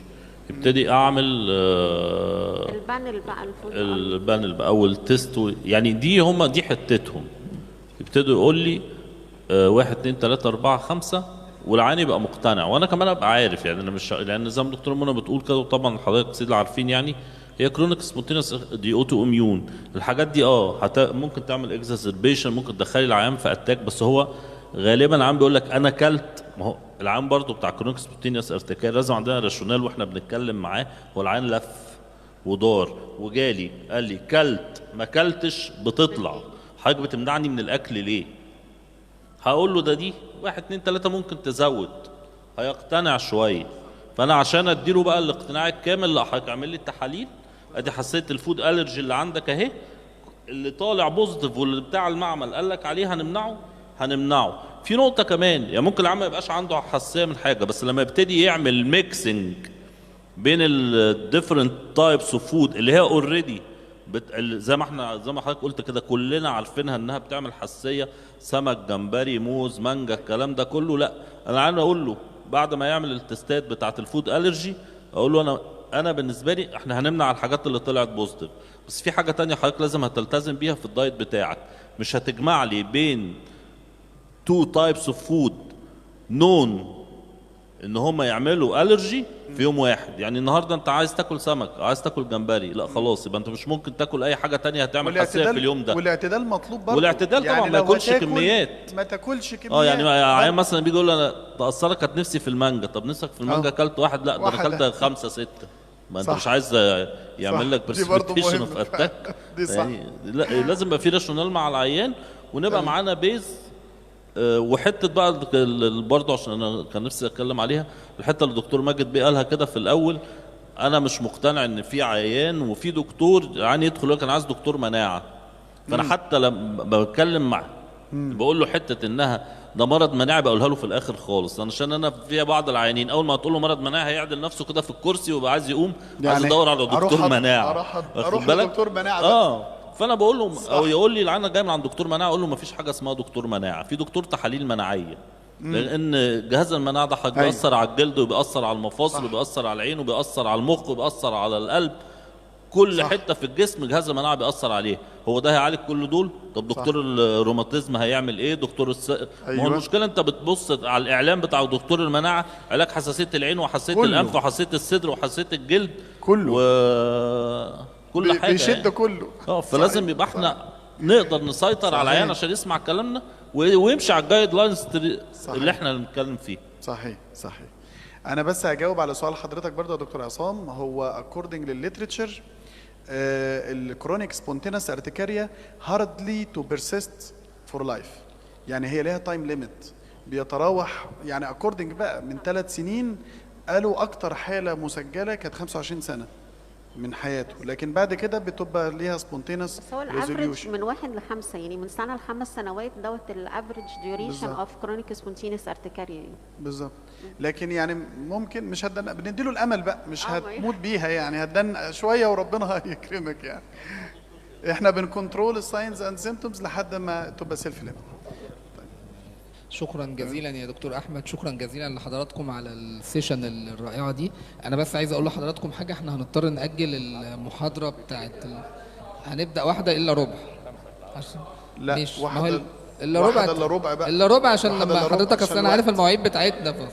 ابتدي اعمل البانل بقى، البانل بقى او التست، يعني دي حتتهم. يبتدوا يقول لي 1 2 3 4 5 والعيان يبقى مقتنع، وانا كمان ابقى عارف. يعني انا مش، لان زي ما الدكتور منى بتقول كده، وطبعا حضرتك سيدي عارفين، يعني هي كرونيك سبونتينيوس دي اوتو اميون، الحاجات دي ممكن تعمل اكزاسربيشن، ممكن تدخلي العيان في اتاك، بس هو غالبا العيان بيقول لك انا كلت. ما هو العيان برضه بتاع كرونيك سبونتينيوس ارتكاريا لازم عندنا راشونال واحنا بنتكلم معاه. هو العيان لف ودار وجالي قال لي كلت ما كلتش بتطلع، حضرتك بتمنعني من الاكل ليه؟ هقول له دي 1 2 3 ممكن تزود، هيقتنع شويه. فانا عشان اديله بقى الاقتناع الكامل، اللي هيعمل لي التحاليل، ادي حساسيه الفود الرجي اللي عندك اهي، اللي طالع بوزيتيف واللي بتاع المعمل قال لك عليه هنمنعه. في نقطه كمان، يعني ممكن العيان ما يبقاش عنده حساسيه من حاجه، بس لما يبتدي يعمل ميكسنج بين الديفرنت تايبس اوف فود اللي هي اوريدي زي ما حضرتك قلت كده كلنا عارفينها انها بتعمل حساسيه، سمك، جمبري، موز، مانجا، الكلام ده كله، لا انا عايز اقول له بعد ما يعمل التستات بتاعه الفود الرجي، اقول له انا بالنسبه لي احنا هنمنع الحاجات اللي طلعت بوزيتيف، بس في حاجه تانية حضرتك لازم هتلتزم بيها في الدايت بتاعك، مش هتجمع لي بين تو تايبس اوف فود نون ان هم يعملوا الرجي في يوم واحد. يعني النهارده انت عايز تاكل سمك، عايز تاكل جمبري، لا خلاص يبقى انت مش ممكن تاكل اي حاجه تانية هتعمل حساسيه في اليوم ده. والاعتدال مطلوب برضه، والاعتدال طبعا، يعني ما ياكلش كميات، ما تاكلش كميات. يعني عيان مثلا بيجي يقول انا تاثرت كانت نفسي في المانجا، طب نفسك في المانجا اكلت واحد، لا ده انا اكلت 5 6، ما انت مش عايز يعمل لك برسبكتيشن اوف اتاك. دي صح. يعني لازم يبقى في راشونال مع العيان، ونبقى معانا بيز. وحته بقى برضه عشان انا كان نفسي اتكلم عليها، الحته اللي الدكتور ماجد بيه قالها كده في الاول، انا مش مقتنع ان في عيان وفي دكتور يعني يدخل يقول انا عايز دكتور مناعه. فانا حتى لما بتكلم معاه بقول له حته انها ده مرض مناعي بقولها له في الاخر خالص، عشان انا فيها بعض العيانين اول ما تقول له مرض مناعي هيعدل نفسه كده في الكرسي ويبقى عايز يقوم، يعني عايز يدور على دكتور مناعه، اروح لدكتور مناعه فانا بقول له او يقول لي انا جاي من عند دكتور مناعه، اقول له ما فيش حاجه اسمها دكتور مناعه، في دكتور تحاليل مناعيه. لان جهاز المناعه ده بيأثر على الجلد وبيأثر على المفاصل وبيأثر على العين وبيأثر على المخ وبيأثر على القلب، كل حته في الجسم جهاز المناعه بيأثر عليه. هو ده هيعالج كل دول؟ طب دكتور الروماتيزم هيعمل ايه؟ دكتور ما هو المشكله انت بتبص على الاعلام بتاع دكتور المناعه، علاج حساسيه العين وحساسيه الانف وحساسيه الصدر وحساسيه الجلد كله كل حاجه بيشد يعني. كله. فلازم يبقى احنا نقدر نسيطر على العيان عشان يسمع كلامنا ويمشي على الجايد لاينز اللي احنا بنتكلم فيه. صحيح. انا بس هجاوب على سؤال حضرتك برضه يا دكتور عصام. هو according للليتريتشر الكرونيك سبونتينس ارتكاريا هاردلي تو بيرسيست فور لايف، يعني هي ليها تايم ليميت بيتراوح، يعني according بقى من 3 سنين قالوا اكتر حاله مسجله كانت 25 سنه من حياته، لكن بعد كده بتبقى ليها سبونتينس بس هو الافريج من 1 ل5، يعني من سنه ل5 سنوات دوت الافريج ديوريشن اوف كرونيك سبونتينس ارتكاريا بالظبط. لكن يعني ممكن مش بنديله الامل بقى، مش هتموت بيها يعني، هتدن شويه وربنا هيكرمك يعني. احنا بنكنترول الساينز اند سيمبتومز لحد ما تبقى سيلف ليميت. شكرا جزيلا يا دكتور احمد، شكرا جزيلا لحضراتكم على السيشن الرائعه دي. انا بس عايز اقول لحضراتكم حاجه، احنا هنضطر ناجل المحاضره بتاعت هنبدا 1:15 عشان لا مش 1 إلا ربع بقى إلا ربع عشان لما حضرتك اصل انا عارف المواعيد بتاعتنا.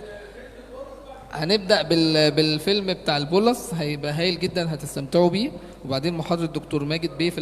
هنبدا بالفيلم بتاع البولس، هيبقى هايل جدا هتستمتعوا بيه، وبعدين محاضره الدكتور ماجد بيه في